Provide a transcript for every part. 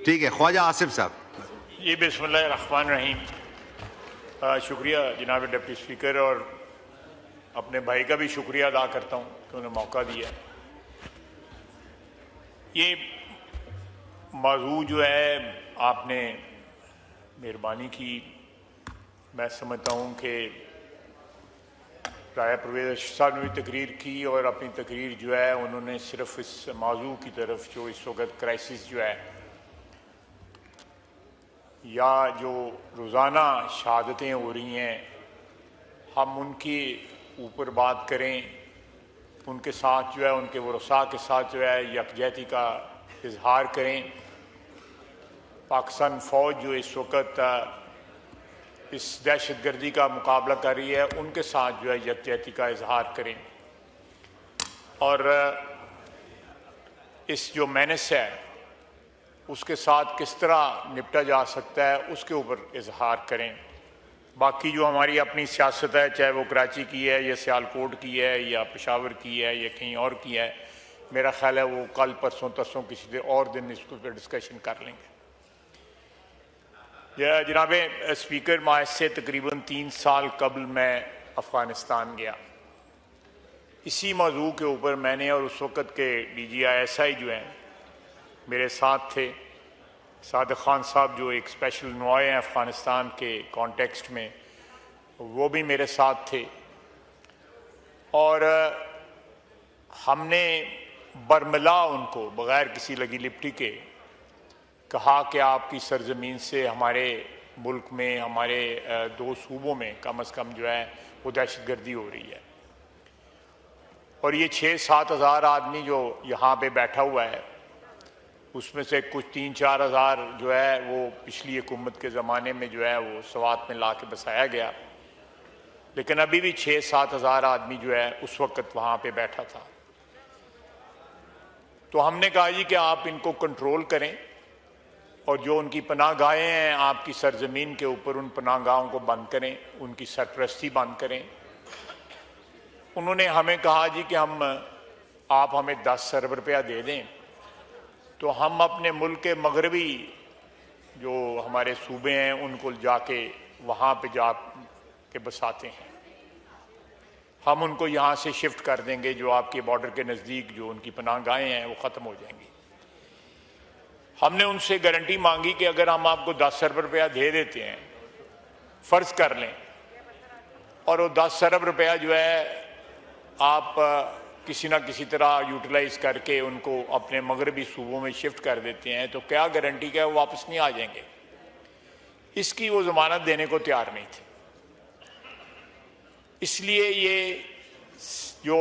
ठीक है, ख्वाजा आसिफ साहब। जी बिस्मिल्लाहिर्रहमानिर्रहीम। शुक्रिया जनाब डिप्टी स्पीकर, और अपने भाई का भी शुक्रिया अदा करता हूँ कि उन्हें मौका दिया। ये मौजू जो है आपने मेहरबानी की, मैं समझता हूँ कि राया परवेज़ साहब ने भी तकरीर की और अपनी तकरीर जो है उन्होंने सिर्फ इस मौजू की तरफ जो इस वक्त क्राइसिस जो है या जो रोज़ाना शहादतें हो रही हैं हम उनकी ऊपर बात करें, उनके साथ जो है उनके वरसा के साथ जो है यकजहती का इजहार करें। पाकिस्तान फ़ौज जो इस वक्त इस दहशतगर्दी का मुकाबला कर रही है उनके साथ जो है यकजहती का इजहार करें, और इस जो मेनेस है उसके साथ किस तरह निपटा जा सकता है उसके ऊपर इजहार करें। बाकी जो हमारी अपनी सियासत है, चाहे वो कराची की है या सियालकोट की है या पेशावर की है या कहीं और की है, मेरा ख्याल है वो कल परसों तरसों किसी और दिन इसको पर डिस्कशन कर लेंगे। जनाब स्पीकर, मैं से तकरीबन 3 साल कबल मैं अफ़गानिस्तान गया। इसी मौजू के ऊपर मैंने और उस वक़्त के DGI-SI जो हैं मेरे साथ थे, सादिक खान साहब जो एक स्पेशल नुमाए हैं अफ़गानिस्तान के कॉन्टेक्स्ट में, वो भी मेरे साथ थे, और हमने बरमिला उनको बग़ैर किसी लगी लिपटी के कहा कि आपकी सरजमीन से हमारे मुल्क में, हमारे 2 सूबों में कम से कम जो है वो दहशतगर्दी हो रही है। और ये 6-7 हज़ार आदमी जो यहाँ पे बैठा हुआ है उसमें से कुछ 3-4 हज़ार जो है वो पिछली हुकूमत के ज़माने में जो है वो सवात में ला के बसाया गया, लेकिन अभी भी 6-7 हज़ार आदमी जो है उस वक़्त वहाँ पे बैठा था। तो हमने कहा जी कि आप इनको कंट्रोल करें और जो उनकी पनाहगाहें हैं आपकी सरजमीन के ऊपर, उन पनाहगाहों को बंद करें, उनकी सरपरस्ती बंद करें। उन्होंने हमें कहा जी कि आप हमें 10 अरब रुपया दे दें तो हम अपने मुल्क के मगरबी जो हमारे सूबे हैं उनको जाके वहाँ पे जा के बसाते हैं, हम उनको यहाँ से शिफ्ट कर देंगे, जो आपके बॉर्डर के नज़दीक जो उनकी पनाहगाहें हैं वो ख़त्म हो जाएंगी। हमने उनसे गारंटी मांगी कि अगर हम आपको 10 अरब रुपया दे देते हैं, फ़र्ज़ कर लें, और वो 10 अरब रुपया जो है आप किसी ना किसी तरह यूटिलाइज़ करके उनको अपने मगरबी सूबों में शिफ्ट कर देते हैं, तो क्या गारंटी क्या वो वापस नहीं आ जाएंगे? इसकी वो ज़मानत देने को तैयार नहीं थे। इसलिए ये जो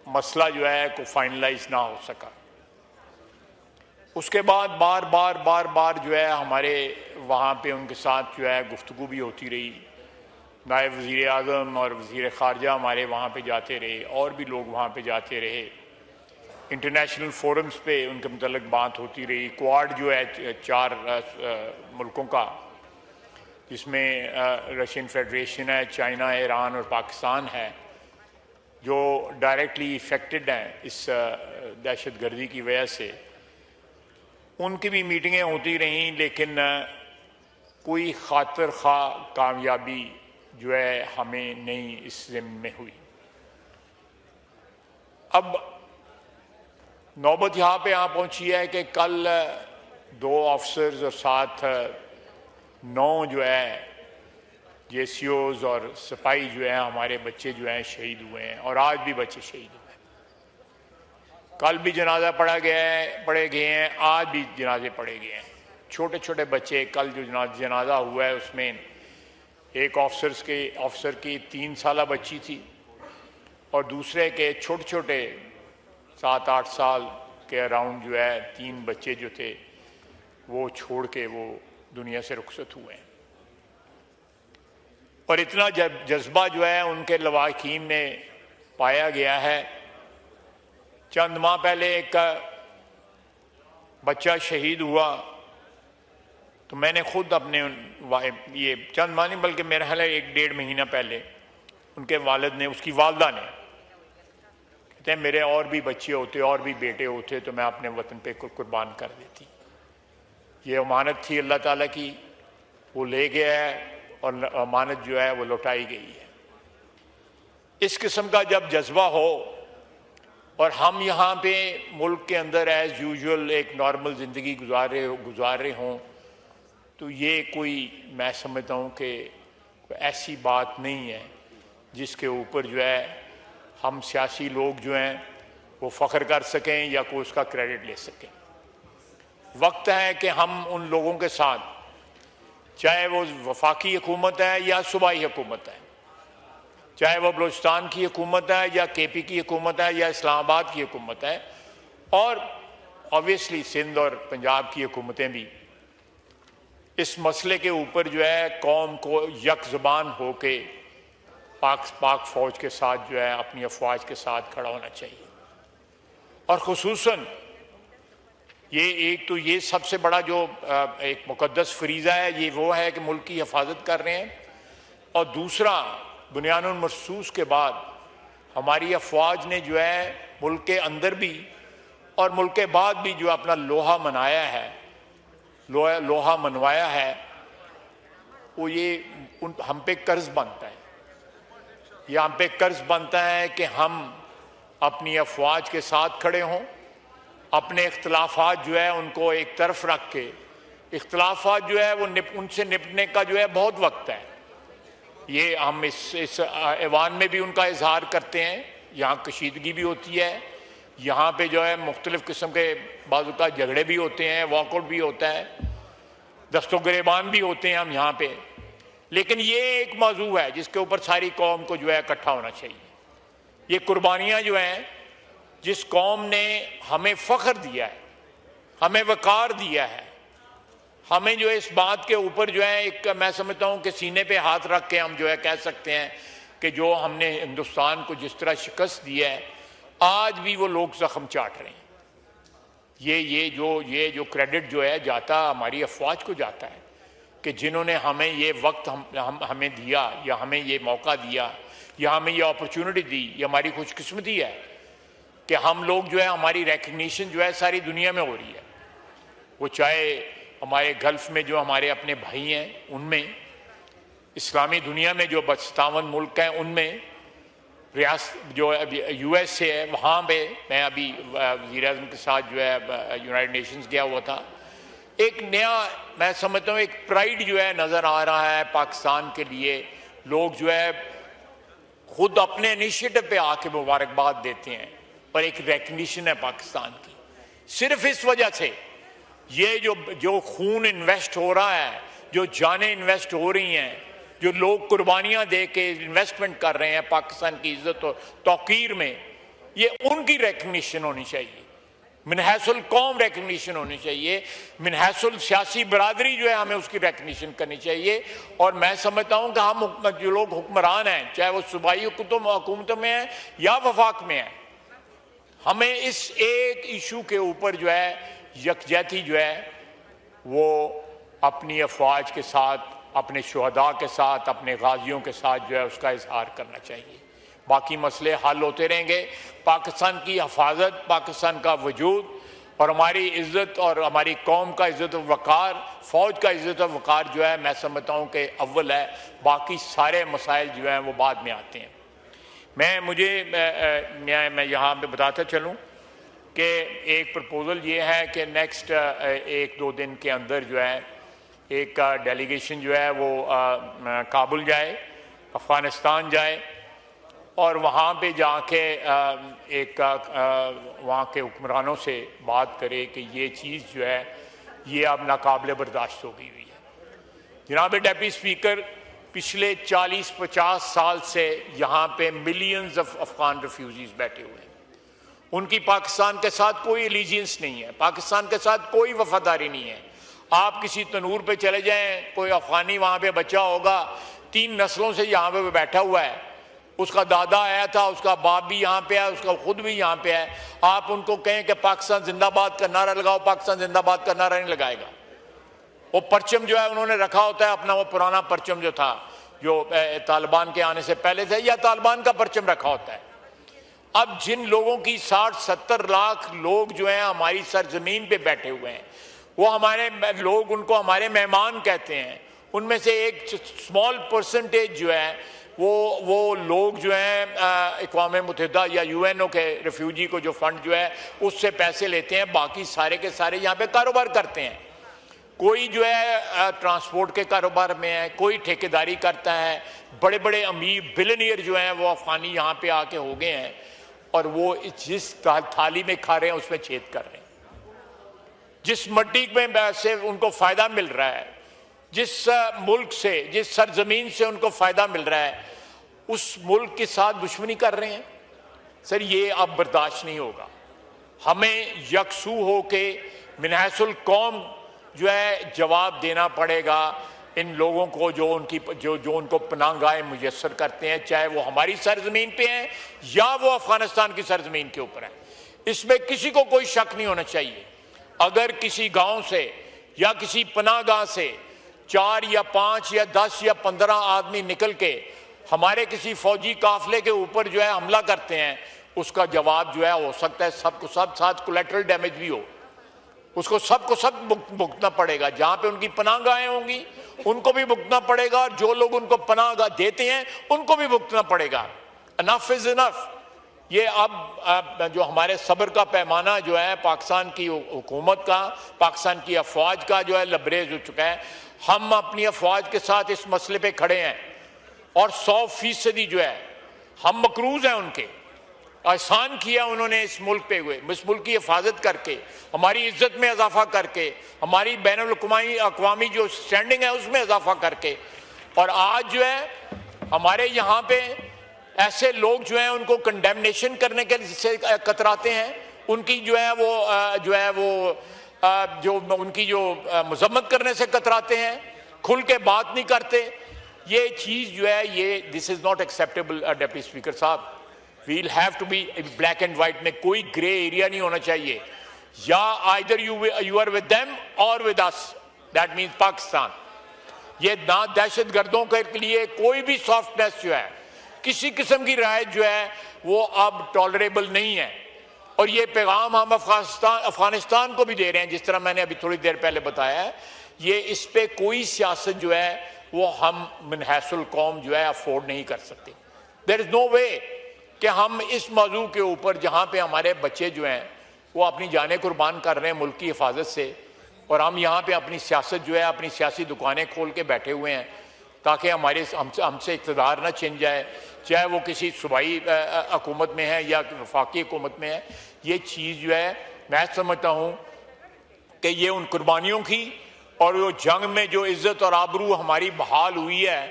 मसला जो है को फाइनलाइज ना हो सका। उसके बाद बार बार जो है हमारे वहाँ पे उनके साथ जो है गुफ्तगू भी होती रही। नायब वज़ीर आज़म और वज़ीर ख़ारजा हमारे वहाँ पे जाते रहे, और भी लोग वहाँ पे जाते रहे। इंटरनेशनल फोरम्स पे उनके मतलब बात होती रही। क्वाड जो है 4 मुल्कों का, जिसमें रशियन फेडरेशन है, चाइना है, ईरान और पाकिस्तान है, जो डायरेक्टली इफ़ेक्टेड हैं इस दहशतगर्दी की वजह से, उनकी भी मीटिंगें होती रहीं, लेकिन कोई खातिर खा कामयाबी जो है हमें नहीं इस ज़मीन में हुई। अब नौबत यहाँ पे पहुँची है कि कल 2 ऑफिसर्स और साथ 9 जो है JCOs और सिपाही जो है हमारे बच्चे जो हैं शहीद हुए हैं, और आज भी बच्चे शहीद हुए हैं। कल भी जनाजा पढ़े गए हैं, आज भी जनाजे पढ़े गए हैं। छोटे छोटे बच्चे, कल जो जनाजा हुआ है उसमें एक ऑफिसर की 3 साला बच्ची थी और दूसरे के छोटे छोटे 7-8 साल के अराउंड जो है 3 बच्चे जो थे वो छोड़ के वो दुनिया से रुखसत हुए हैं। और इतना जज्बा जो है उनके लवाकिन में पाया गया है। चंद माह पहले एक बच्चा शहीद हुआ तो मैंने खुद अपने ये चंद माह नहीं बल्कि मेरा ख्याल है 1-1.5 महीना पहले उनके वालिद ने, उसकी वालदा ने, कहते हैं मेरे और भी बच्चे होते और भी बेटे होते तो मैं अपने वतन पे कुर्बान कर देती। ये अमानत थी अल्लाह ताला की, वो ले गया है और अमानत जो है वो लौटाई गई है। इस किस्म का जब जज्बा हो और हम यहाँ पे मुल्क के अंदर एज यूजुअल एक नॉर्मल ज़िंदगी गुजार रहे हों, तो ये कोई, मैं समझता हूँ कि ऐसी बात नहीं है जिसके ऊपर जो है हम सियासी लोग जो हैं वो फ़ख्र कर सकें या कोई उसका क्रेडिट ले सकें। वक्त है कि हम उन लोगों के साथ, चाहे वो वफाकी हुकूमत है या सूबाई हुकूमत है, चाहे वो बलूचिस्तान की हुकूमत है या KP की हुकूमत है या इस्लामाबाद की हुकूमत है, और ऑब्वियसली सिंध और पंजाब की हुकूमतें भी, इस मसले के ऊपर जो है कौम को यक ज़बान हो के पाक फ़ौज के साथ जो है अपनी अफवाज के साथ खड़ा होना चाहिए। और ख़ुसूसन ये एक तो ये सबसे बड़ा जो एक मुक़द्दस फरीज़ा है, ये वो है कि मुल्क की हिफाजत कर रहे हैं, और दूसरा बुनियानुल महसूस के बाद हमारी अफवाज ने जो है मुल्क के अंदर भी और मुल्क के बाद भी जो अपना लोहा मनाया है, लोहा मनवाया है, वो ये हम पे कर्ज बनता है। ये हम पे कर्ज बनता है कि हम अपनी अफवाज के साथ खड़े हों, अपने इख्तलाफात जो है उनको एक तरफ रख के, इख्तलाफात जो है वो उनसे निपटने का जो है बहुत वक्त है। ये हम इस ऐवान में भी उनका इजहार करते हैं, यहाँ कशीदगी भी होती है, यहाँ पे जो है मुख्तलिफ़ किस्म के बाज़ का झगड़े भी होते हैं, वॉकआउट भी होता है, दस्तो गिरेबान भी होते हैं हम यहाँ पे, लेकिन ये एक मौजू है जिसके ऊपर सारी कौम को जो है इकट्ठा होना चाहिए। ये कुर्बानियाँ जो हैं, जिस कौम ने हमें फ़ख्र दिया है, हमें वक़ार दिया है, हमें जो है इस बात के ऊपर जो है एक, मैं समझता हूँ कि सीने पे हाथ रख के हम जो है कह सकते हैं कि जो हमने हिंदुस्तान को जिस तरह शिकस्त दी है, आज भी वो लोग ज़ख्म चाट रहे हैं। ये जो क्रेडिट जो है जाता हमारी अफवाज को जाता है कि जिन्होंने हमें ये वक्त हमें दिया, या हमें ये मौका दिया, या हमें ये अपॉर्चुनिटी दी। ये हमारी खुशकिस्मती है कि हम लोग जो है, हमारी रिकग्निशन जो है सारी दुनिया में हो रही है। वो चाहे हमारे गल्फ़ में जो हमारे अपने भाई हैं उनमें, इस्लामी दुनिया में जो 57 मुल्क हैं उनमें, रियासत जो US से है वहाँ पे, मैं अभी वज़ीर-ए-आज़म के साथ जो है यूनाइटेड नेशंस गया हुआ था। एक नया, मैं समझता हूँ एक प्राइड जो है नज़र आ रहा है पाकिस्तान के लिए। लोग जो है खुद अपने इनिशिएटिव पे आके मुबारकबाद देते हैं, पर एक रिकग्निशन है पाकिस्तान की। सिर्फ इस वजह से ये जो खून इन्वेस्ट हो रहा है, जो जानें इन्वेस्ट हो रही हैं, जो लोग कुर्बानियाँ दे के इन्वेस्टमेंट कर रहे हैं पाकिस्तान की इज्जत और तौकीर में, ये उनकी रिकग्निशन होनी चाहिए, मिनहसुल कौम रिकग्निशन होनी चाहिए, मिनहसुल सियासी बरादरी जो है हमें उसकी रिकग्निशन करनी चाहिए। और मैं समझता हूँ कि हम जो लोग हुक्मरान हैं, चाहे वो सूबाई हुकूमतों में हैं या वफाक में हैं, हमें इस एक इशू के ऊपर जो है यकजहती जो है वो अपनी अफवाज के साथ, अपने शुहदा के साथ, अपने गाजियों के साथ जो है उसका इजहार करना चाहिए। बाकी मसले हल होते रहेंगे। पाकिस्तान की हिफाजत, पाकिस्तान का वजूद और हमारी इज़्ज़त और हमारी कौम का इज़्ज़त और वक़ार, फ़ौज का इज़्ज़त और वक़ार जो है मैं समझता हूँ कि अव्वल है, बाकी सारे मसाइल जो हैं वो बाद में आते हैं। मैं यहाँ पे बताता चलूँ कि एक प्रपोज़ल ये है कि नेक्स्ट 1-2 दिन के अंदर जो है एक डेलीगेशन जो है वो काबुल जाए, अफ़गानिस्तान जाए और वहाँ पे जाके एक वहाँ के हुक्मरानों से बात करे कि ये चीज़ जो है ये अब नाकाबिले बर्दाश्त हो गई हुई है। जनाब डेप्टी स्पीकर, पिछले 40-50 साल से यहाँ पे मिलियंस ऑफ अफ़गान रिफ्यूजीज़ बैठे हुए हैं। उनकी पाकिस्तान के साथ कोई एलिजियंस नहीं है, पाकिस्तान के साथ कोई वफादारी नहीं है। आप किसी तनूर पे चले जाएं, कोई अफ़गानी वहाँ पे बच्चा होगा, 3 नस्लों से यहाँ पे बैठा हुआ है, उसका दादा आया था, उसका बाप भी यहाँ पे है, उसका खुद भी यहाँ पे है। आप उनको कहें कि पाकिस्तान जिंदाबाद का नारा लगाओ, पाकिस्तान जिंदाबाद का नारा नहीं लगाएगा। वो परचम जो है उन्होंने रखा होता है अपना, वो पुराना परचम जो था, जो तालिबान के आने से पहले थे, या तालिबान का परचम रखा होता है। अब जिन लोगों की 60-70 लाख लोग जो हैं हमारी सरजमीन पे बैठे हुए हैं, वो हमारे लोग उनको हमारे मेहमान कहते हैं। उनमें से एक स्मॉल परसेंटेज जो है वो लोग जो हैं अक़वाम मुत्तहिदा या यूएनओ के रेफ्यूजी को जो फंड जो है उससे पैसे लेते हैं, बाकी सारे के सारे यहाँ पे कारोबार करते हैं। कोई जो है ट्रांसपोर्ट के कारोबार में है, कोई ठेकेदारी करता है। बड़े बड़े अमीर बिलियनियर जो हैं वो अफगानी यहाँ पे आके हो गए हैं और वो जिस थाली में खा रहे हैं उसमें छेद कर रहे हैं। जिस मट्टी में से उनको फायदा मिल रहा है, जिस मुल्क से, जिस सरजमीन से उनको फायदा मिल रहा है, उस मुल्क के साथ दुश्मनी कर रहे हैं। सर ये अब बर्दाश्त नहीं होगा। हमें यकसू होके मिनहसुल कौम जो है जवाब देना पड़ेगा इन लोगों को जो उनको पनाहगाहें मुयस्सर करते हैं, चाहे वो हमारी सरजमीन पे हैं या वो अफगानिस्तान की सरजमीन के ऊपर है। इसमें किसी को कोई शक नहीं होना चाहिए। अगर किसी गांव से या किसी पनाहगाह से 4 या 5 या 10 या 15 आदमी निकल के हमारे किसी फौजी काफिले के ऊपर जो है हमला करते हैं, उसका जवाब जो है हो सकता है सबको सब साथ कोलैटरल डैमेज भी हो, उसको सबको सब भुगतना पड़ेगा। जहां पे उनकी पनाहगाहें होंगी उनको भी भुगतना पड़ेगा और जो लोग उनको पनाहगाह देते हैं उनको भी भुगतना पड़ेगा। Enough is enough. ये अब जो हमारे सब्र का पैमाना जो है पाकिस्तान की हुकूमत का, पाकिस्तान की अफवाज का जो है लबरेज हो चुका है। हम अपनी अफवाज के साथ इस मसले पे खड़े हैं और 100% जो है हम मकरूज हैं। उनके एहसान किया उन्होंने इस मुल्क पे हुए, इस मुल्क की हिफाजत करके, हमारी इज्जत में इजाफा करके, हमारी बैनुल-अक़वामी जो स्टैंडिंग है उसमें इजाफा करके। और आज जो है हमारे यहाँ पे ऐसे लोग जो हैं उनको कंडेमनेशन करने के से कतराते हैं, उनकी जो उनकी मजम्मत करने से कतराते हैं, खुल के बात नहीं करते। ये चीज़ जो है ये this is not acceptable. Deputy speaker साहब, we'll have to be black and white में कोई ग्रे एरिया नहीं होना चाहिए। या either you are with them और with us, that means Pakistan. ये ना दहशतगर्दों के लिए कोई भी सॉफ्टनेस जो है, किसी किस्म की राय जो है वो अब टॉलरेबल नहीं है। और ये पैगाम हम अफगानिस्तान को भी दे रहे हैं, जिस तरह मैंने अभी थोड़ी देर पहले बताया है। ये इस पे कोई सियासत जो है वो हम मिनहसुल कौम जो है अफोर्ड नहीं कर सकते। देयर इज नो वे कि हम इस मौजू के ऊपर जहाँ पे हमारे बच्चे जो हैं वो अपनी जानें कुर्बान कर रहे हैं मुल्क की हिफाजत से, और हम यहाँ पे अपनी सियासत जो है, अपनी सियासी दुकानें खोल के बैठे हुए हैं ताकि हमसे इक़्तिदार ना छिन जाए, चाहे वो किसी सूबाई हुकूमत में है या वफाकी हुकूमत में है। ये चीज़ जो है मैं समझता हूँ कि ये उन कुर्बानियों की और वो जंग में जो इज़्ज़त और आबरू हमारी बहाल हुई है,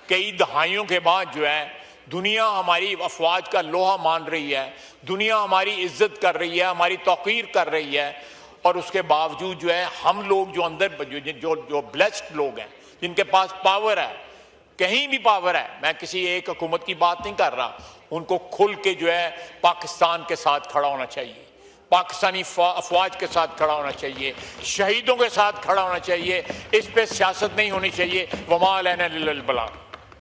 कई दहाइयों के बाद जो है दुनिया हमारी अफवाज का लोहा मान रही है, दुनिया हमारी इज्जत कर रही है, हमारी तौकीर कर रही है। और उसके बावजूद जो है हम लोग जो अंदर जो ब्लेस्ड लोग हैं, जिनके पास पावर है, कहीं भी पावर है, मैं किसी एक हुकूमत की बात नहीं कर रहा, उनको खुल के जो है पाकिस्तान के साथ खड़ा होना चाहिए, पाकिस्तानी अफवाज के साथ खड़ा होना चाहिए, शहीदों के साथ खड़ा होना चाहिए। इस पे सियासत नहीं होनी चाहिए। वमा अलैना इल्लल बलाग।